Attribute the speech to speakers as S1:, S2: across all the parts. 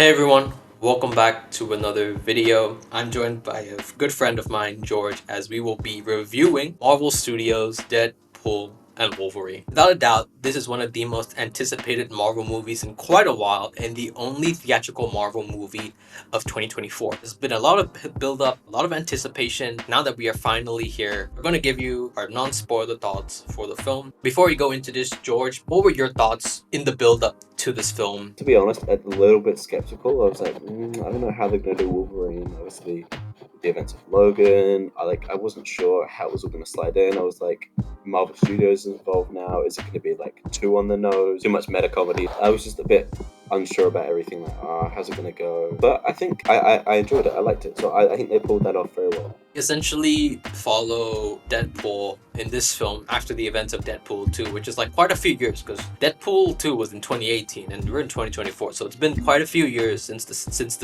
S1: Hey everyone, welcome back to another video. I'm joined by a good friend of mine, George, as we will be reviewing Marvel Studios' Deadpool and Wolverine. Without a doubt, this is one of the most anticipated Marvel movies in quite a while and the only theatrical Marvel movie of 2024. There's been a lot of build-up, a lot of anticipation. Now that we are finally here, we're going to give you our non-spoiler thoughts for the film. Before we go into this, George, what were your thoughts in the build-up to this film?
S2: To be honest, a little bit skeptical. I was like, I don't know how they're going to do Wolverine. Obviously, the events of Logan. I wasn't sure how it was all going to slide in. I was like, Marvel Studios is involved now. Is it going to be like too on the nose, too much meta comedy? I was just a bit unsure about everything. Like, how's it going to go? But I think I enjoyed it. I liked it. So I think they pulled that off very well.
S1: Essentially follow Deadpool in this film after the events of Deadpool 2, which is like quite a few years because Deadpool 2 was in 2018 and we're in 2024, so it's been quite a few years since the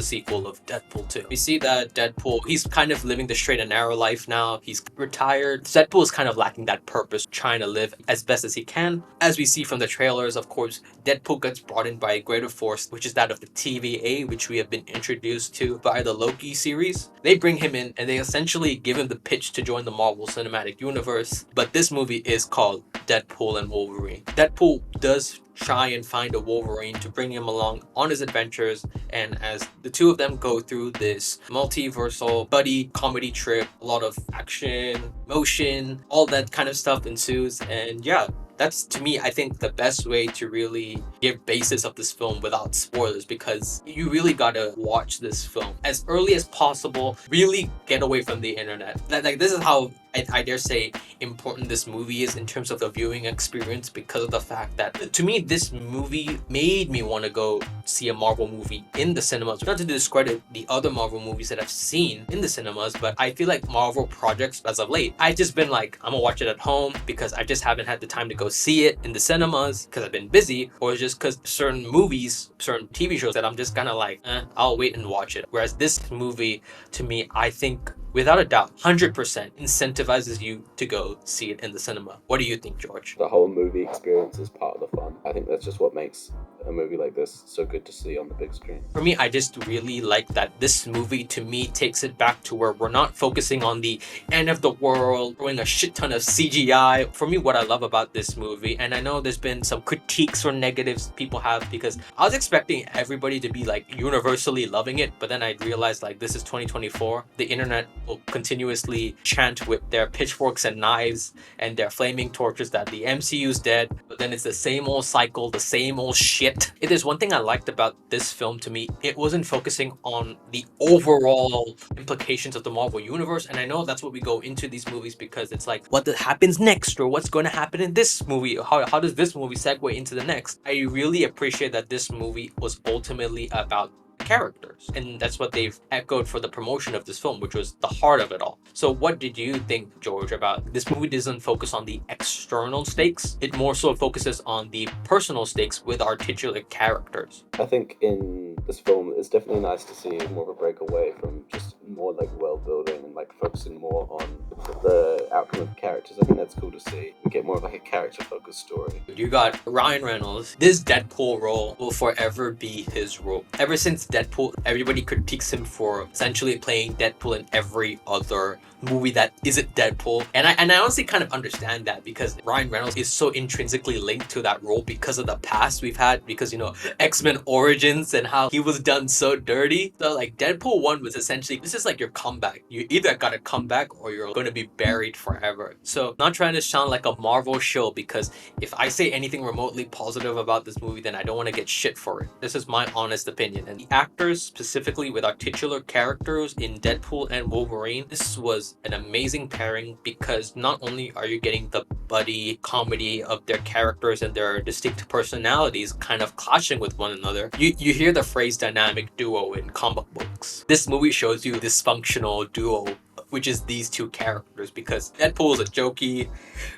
S1: sequel of Deadpool 2. We see that Deadpool, he's kind of living the straight and narrow life now. He's retired. Deadpool is kind of lacking that purpose, trying to live as best as he can. As we see from the trailers, of course, Deadpool gets brought in by a greater force, which is that of the TVA, which we have been introduced to by the Loki series. They bring him in and they essentially give him the pitch to join the Marvel Cinematic Universe, but this movie is called Deadpool and Wolverine. Deadpool does try and find a Wolverine to bring him along on his adventures, and as the two of them go through this multiversal buddy comedy trip, a lot of action, motion, all that kind of stuff ensues. And yeah, that's, to me, I think the best way to really give basis of this film without spoilers, because you really gotta watch this film as early as possible. Really get away from the internet. Like this is how I dare say important this movie is in terms of the viewing experience, because of the fact that, to me, this movie made me want to go see a Marvel movie in the cinemas. Not to discredit the other Marvel movies that I've seen in the cinemas, but I feel like Marvel projects as of late, I've just been like, I'm gonna watch it at home because I just haven't had the time to go see it in the cinemas because I've been busy, or just because certain movies, certain TV shows that I'm just kind of like, I'll wait and watch it. Whereas this movie, to me, I think without a doubt, 100% incentivizes you to go see it in the cinema. What do you think, George?
S2: The whole movie experience is part of the fun. I think that's just what makes a movie like this so good to see on the big screen.
S1: For me, I just really like that this movie, to me, takes it back to where we're not focusing on the end of the world, throwing a shit ton of CGI. For me, what I love about this movie, and I know there's been some critiques or negatives people have, because I was expecting everybody to be like universally loving it, but then I realized like this is 2024. The internet will continuously chant with their pitchforks and knives and their flaming torches that the MCU's dead, but then it's the same old cycle, the same old shit. If there's one thing I liked about this film, to me, it wasn't focusing on the overall implications of the Marvel Universe. And I know that's what we go into these movies, because it's like, what happens next, or what's going to happen in this movie? How does this movie segue into the next? I really appreciate that this movie was ultimately about characters, and that's what they've echoed for the promotion of this film, which was the heart of it all. So what did you think, George, about this movie? Doesn't focus on the external stakes, it more so focuses on the personal stakes with our titular characters.
S2: I think in this film, it's definitely nice to see more of a break away from just more like world building and like focusing more on the outcome of the characters. I think that's cool to see. We get more of like a character focused story.
S1: You got Ryan Reynolds. This Deadpool role will forever be his role. Ever since Deadpool, everybody critiques him for essentially playing Deadpool in every other movie that isn't Deadpool, and I honestly kind of understand that, because Ryan Reynolds is so intrinsically linked to that role because of the past we've had, because, you know, X-Men Origins and how he was done so dirty. So like Deadpool 1 was essentially, this is like your comeback. You either gotta come back or you're going to be buried forever. So not trying to sound like a Marvel show, because if I say anything remotely positive about this movie, then I don't want to get shit for it. This is my honest opinion. And the actors, specifically with our titular characters in Deadpool and Wolverine, this was an amazing pairing, because not only are you getting the buddy comedy of their characters and their distinct personalities kind of clashing with one another, you hear the phrase dynamic duo in comic books. This movie shows you dysfunctional duo, which is these two characters, because Deadpool is a jokey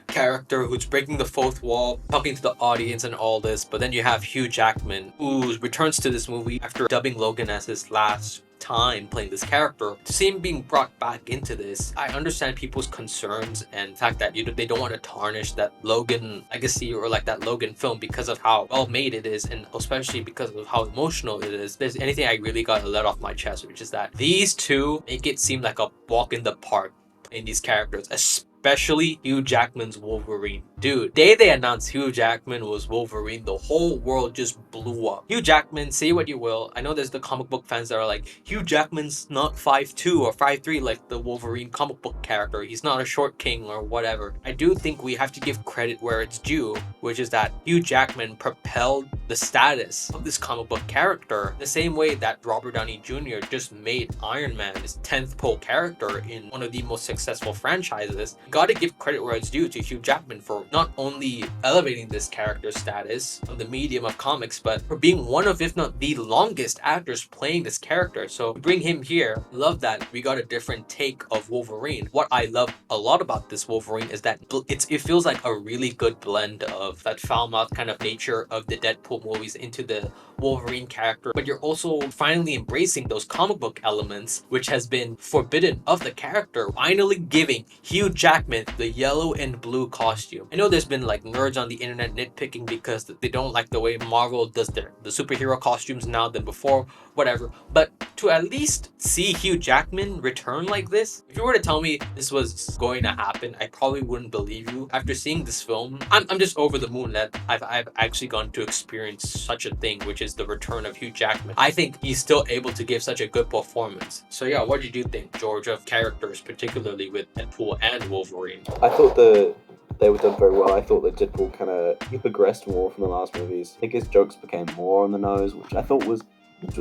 S1: character who's breaking the fourth wall, talking to the audience and all this, but then you have Hugh Jackman, who returns to this movie after dubbing Logan as his last time playing this character. To see him being brought back into this, I understand people's concerns and the fact that they don't want to tarnish that Logan legacy or like that Logan film because of how well made it is, and especially because of how emotional it is. If there's anything I really got to let off my chest, which is that these two make it seem like a walk in the park in these characters, especially Hugh Jackman's Wolverine. Dude, day they announced Hugh Jackman was Wolverine, the whole world just blew up. Hugh Jackman, say what you will, I know there's the comic book fans that are like, Hugh Jackman's not 5'2" or 5'3" like the Wolverine comic book character. He's not a short king or whatever. I do think we have to give credit where it's due, which is that Hugh Jackman propelled the status of this comic book character the same way that Robert Downey Jr. just made Iron Man his 10th pole character in one of the most successful franchises. Gotta give credit where it's due to Hugh Jackman for not only elevating this character's status of the medium of comics, but for being one of, if not the longest actors playing this character. So to bring him here, love that we got a different take of Wolverine. What I love a lot about this Wolverine is that it feels like a really good blend of that foul-mouthed kind of nature of the Deadpool movies into the Wolverine character, but you're also finally embracing those comic book elements which has been forbidden of the character, finally giving Hugh Jackman the yellow and blue costume. I know there's been like nerds on the internet nitpicking because they don't like the way Marvel does the superhero costumes now than before, whatever, but to at least see Hugh Jackman return like this, if you were to tell me this was going to happen, I probably wouldn't believe you. After seeing this film, I'm just over the moon that I've actually gone to experience such a thing, which is the return of Hugh Jackman. I think he's still able to give such a good performance. So yeah, what did you think, George, of characters, particularly with Deadpool and Wolverine?
S2: I thought they were done very well. I thought that Deadpool kind of progressed more from the last movies. I think his jokes became more on the nose, which I thought was.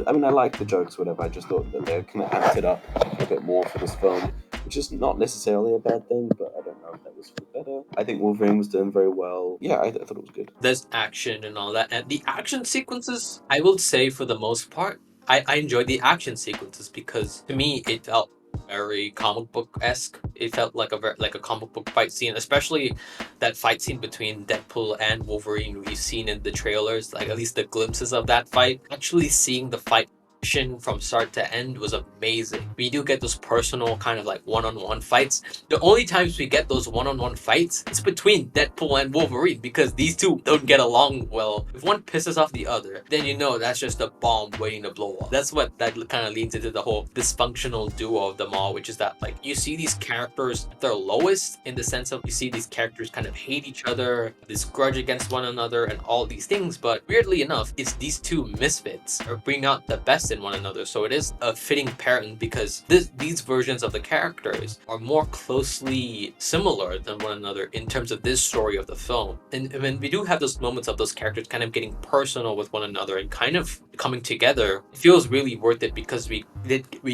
S2: I mean, I liked the jokes, whatever. I just thought that they kind of amped it up a bit more for this film, which is not necessarily a bad thing, but I don't know if that was for the better. I think Wolverine was doing very well. Yeah, I thought it was good.
S1: There's action and all that, and the action sequences, I will say for the most part, I enjoyed the action sequences because to me it felt very comic book-esque. It felt like a comic book fight scene, especially that fight scene between Deadpool and Wolverine we've seen in the trailers, like at least the glimpses of that fight. Actually seeing the fight action from start to end was amazing. We do get those personal kind of like one-on-one fights. The only times we get those one-on-one fights is between Deadpool and Wolverine because these two don't get along well. If one pisses off the other, then you know that's just a bomb waiting to blow up. That's what that kind of leads into the whole dysfunctional duo of them all, which is that like you see these characters at their lowest in the sense of you see these characters kind of hate each other, this grudge against one another and all these things, but weirdly enough, it's these two misfits or bring out the best in one another. So it is a fitting pairing because these versions of the characters are more closely similar than one another in terms of this story of the film. And when we do have those moments of those characters kind of getting personal with one another and kind of coming together, it feels really worth it because we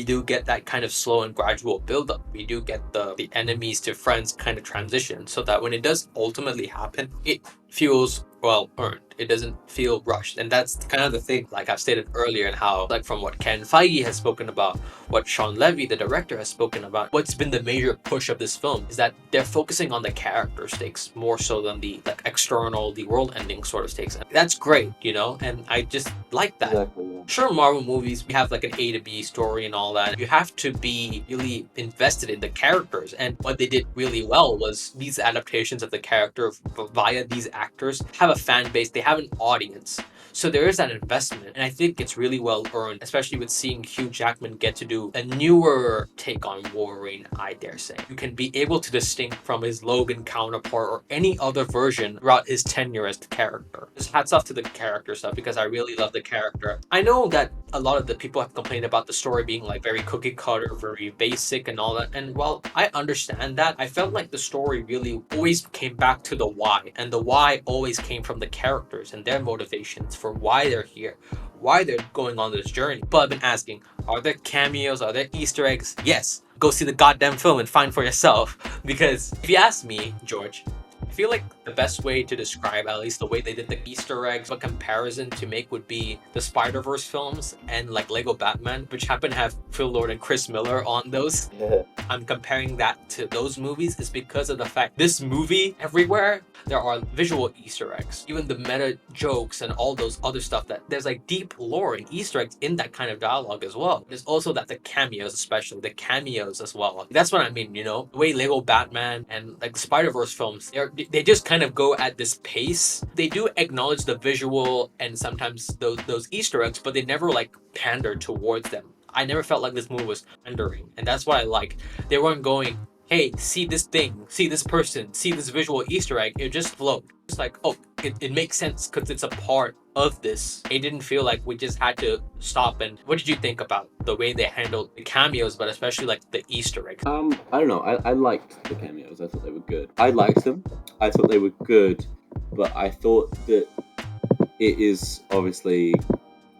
S1: do get that kind of slow and gradual build up. We do get the enemies to friends kind of transition so that when it does ultimately happen, it feels well earned. It doesn't feel rushed. And that's kind of the thing, like I've stated earlier, and how, like from what Ken Feige has spoken about, what Sean Levy, the director, has spoken about, what's been the major push of this film is that they're focusing on the character stakes more so than the like external, the world ending sort of stakes. And that's great, you know, and I just like that.
S2: Exactly, yeah.
S1: Sure, Marvel movies, we have like an A to B story and all that. You have to be really invested in the characters. And what they did really well was these adaptations of the character via these actors have a fan base, they have an audience. So there is that investment, and I think it's really well earned, especially with seeing Hugh Jackman get to do a newer take on Wolverine, I dare say. You can be able to distinct from his Logan counterpart or any other version throughout his tenure as the character. Just hats off to the character stuff because I really love the character. I know that a lot of the people have complained about the story being like very cookie cutter, very basic and all that, and while I understand that, I felt like the story really always came back to the why, and the why always came from the characters and their motivations for why they're here, why they're going on this journey. But I've been asking, are there cameos, are there Easter eggs? Yes, go see the goddamn film and find for yourself. Because if you ask me, George, I feel like the best way to describe, at least the way they did the Easter eggs, a comparison to make would be the Spider-Verse films and like Lego Batman, which happen to have Phil Lord and Chris Miller on those.
S2: Yeah.
S1: I'm comparing that to those movies is because of the fact this movie, everywhere there are visual Easter eggs, even the meta jokes and all those other stuff, that there's like deep lore and Easter eggs in that kind of dialogue as well. There's also that the cameos, especially the cameos as well. That's what I mean, you know, the way Lego Batman and like the Spider-Verse films, they just kind of go at this pace. They do acknowledge the visual and sometimes those Easter eggs, but they never like pander towards them. I never felt like this movie was pandering, and that's what I like. They weren't going, hey, see this thing, see this person, see this visual Easter egg. It just flowed. It's like, oh, it makes sense because it's a part of this. It didn't feel like we just had to stop. And what did you think about the way they handled the cameos, but especially like the Easter eggs?
S2: I don't know. I liked the cameos. I thought they were good. I liked them. I thought they were good, but I thought that it is obviously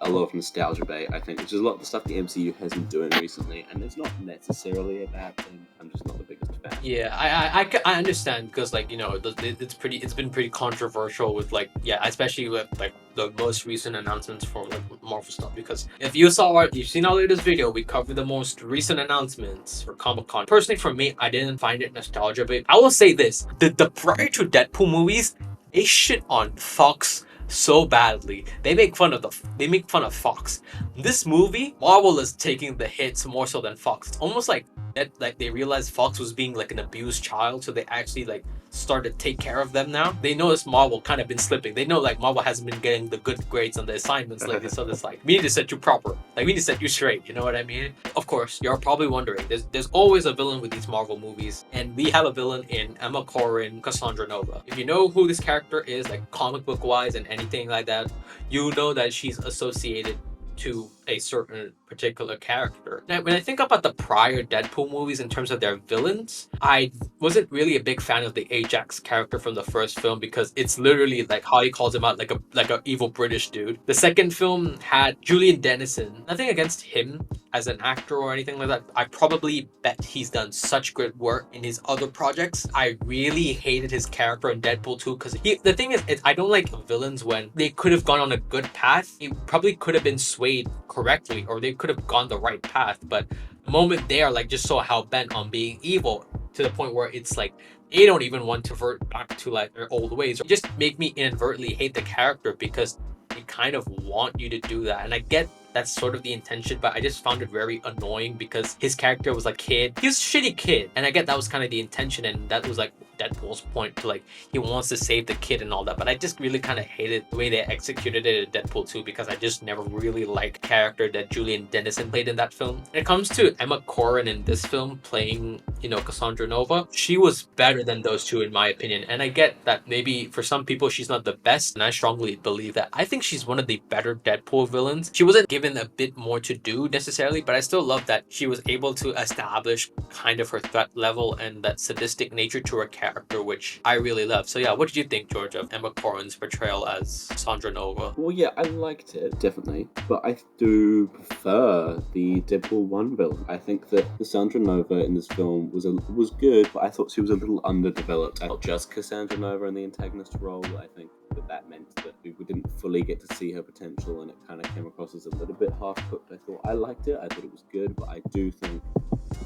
S2: a lot of nostalgia bait, I think, which is a lot of the stuff the MCU has been doing recently, and it's not necessarily a bad thing. I'm just not the biggest fan.
S1: Yeah, I understand because like, you know, it's been pretty controversial with like, yeah, especially with like the most recent announcements for like Marvel stuff, because if you've seen our latest video, we covered the most recent announcements for Comic-Con. Personally, for me, I didn't find it nostalgia bait. I will say this, the prior to Deadpool movies, they shit on Fox so badly. They make fun of Fox. This movie, Marvel is taking the hits more so than Fox. It's almost like that, like they realized Fox was being like an abused child, so they actually like started to take care of them now. They noticed Marvel kind of been slipping. They know like Marvel hasn't been getting the good grades on the assignments lately, so it's like, we need to set you proper. Like, we need to set you straight, you know what I mean? Of course, you're probably wondering, there's always a villain with these Marvel movies, and we have a villain in Emma Corrin, Cassandra Nova. If you know who this character is, like comic book wise and anything like that, you know that she's associated to a certain particular character. Now, when I think about the prior Deadpool movies in terms of their villains, I wasn't really a big fan of the Ajax character from the first film, because it's literally like how he calls him out like a evil British dude. The second film had Julian Dennison. Nothing against him as an actor or anything like that. I probably bet he's done such good work in his other projects. I really hated his character in Deadpool 2 because the thing is, I don't like villains when they could have gone on a good path. It probably could have been swayed correctly, or they could have gone the right path, but the moment they are like just so hell-bent on being evil to the point where it's like they don't even want to revert back to like their old ways, or just make me inadvertently hate the character because they kind of want you to do that. And I get that's sort of the intention, but I just found it very annoying because his character was like kid. He was a shitty kid, and I get that was kind of the intention, and that was like Deadpool's point to like he wants to save the kid and all that. But I just really kind of hated the way they executed it in Deadpool 2 because I just never really liked the character that Julian Dennison played in that film. When it comes to Emma Corrin in this film playing, you know, Cassandra Nova, she was better than those two in my opinion. And I get that maybe for some people she's not the best, and I strongly believe that. I think she's one of the better Deadpool villains. She wasn't given a bit more to do necessarily, but I still love that she was able to establish kind of her threat level and that sadistic nature to her character, which I really love. So yeah, what did you think, George, of Emma Corrin's portrayal as Cassandra Nova?
S2: Well, yeah, I liked it, definitely, but I do prefer the Deadpool 1 villain. I think that Cassandra Nova in this film was good, but I thought she was a little underdeveloped. Not just Cassandra Nova in the antagonist role. I think that meant that we didn't fully get to see her potential, and it kind of came across as a little bit half-cooked. I liked it, I thought it was good, but I do think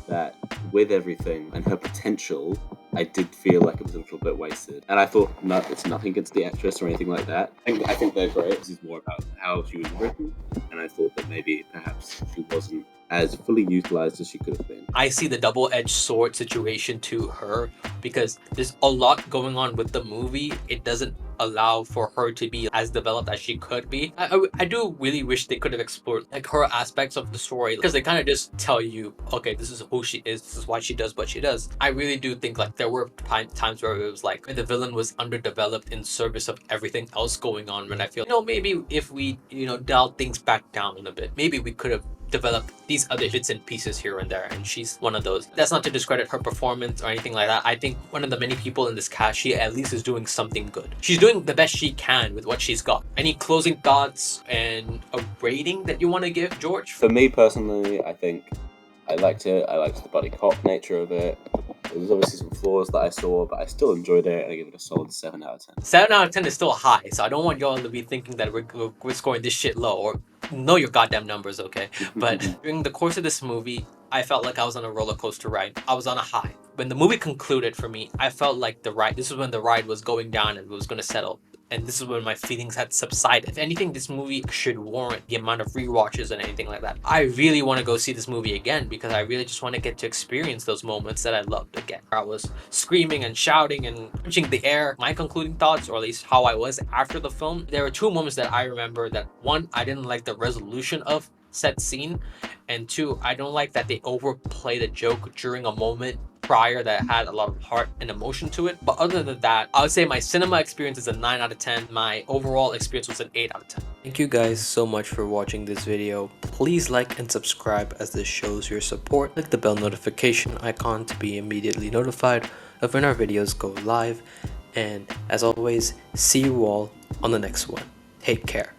S2: that with everything and her potential, I did feel like it was a little bit wasted. And I thought, no, it's nothing against the actress or anything like that. I think they're great. This is more about how she was written, and I thought that maybe perhaps she wasn't as fully utilized as she could have been.
S1: I see the double-edged sword situation to her because there's a lot going on with the movie. It doesn't allow for her to be as developed as she could be. I do really wish they could have explored like her aspects of the story, because they kind of just tell you, okay, this is who she is, this is why she does what she does. I really do think like there were times where it was like the villain was underdeveloped in service of everything else going on, when I feel, you know, maybe if we, you know, dialed things back down a bit, maybe we could have develop these other bits and pieces here and there, and she's one of those. That's not to discredit her performance or anything like that. I think one of the many people in this cast, she at least is doing something good. She's doing the best she can with what she's got. Any closing thoughts and a rating that you want to give, George?
S2: For me personally, I think I liked it. I liked the buddy cop nature of it. There's obviously some flaws that I saw, but I still enjoyed it, and I give it a solid 7 out of 10.
S1: 7 out of 10 is still high, so I don't want y'all to be thinking that we're scoring this shit low, or know your goddamn numbers, okay? But during the course of this movie, I felt like I was on a roller coaster ride. I was on a high. When the movie concluded for me, I felt like this was when the ride was going down and it was going to settle. And this is when my feelings had subsided. If anything, this movie should warrant the amount of rewatches and anything like that. I really want to go see this movie again because I really just want to get to experience those moments that I loved again. I was screaming and shouting and punching the air. My concluding thoughts, or at least how I was after the film, there were two moments that I remember. That one, I didn't like the resolution of said scene, and two, I don't like that they overplayed a joke during a moment prior that had a lot of heart and emotion to it. But other than that, I would say my cinema experience is a 9 out of 10. My overall experience was an 8 out of 10. Thank you guys so much for watching this video. Please like and subscribe as this shows your support. Click the bell notification icon to be immediately notified of when our videos go live. And as always, see you all on the next one. Take care.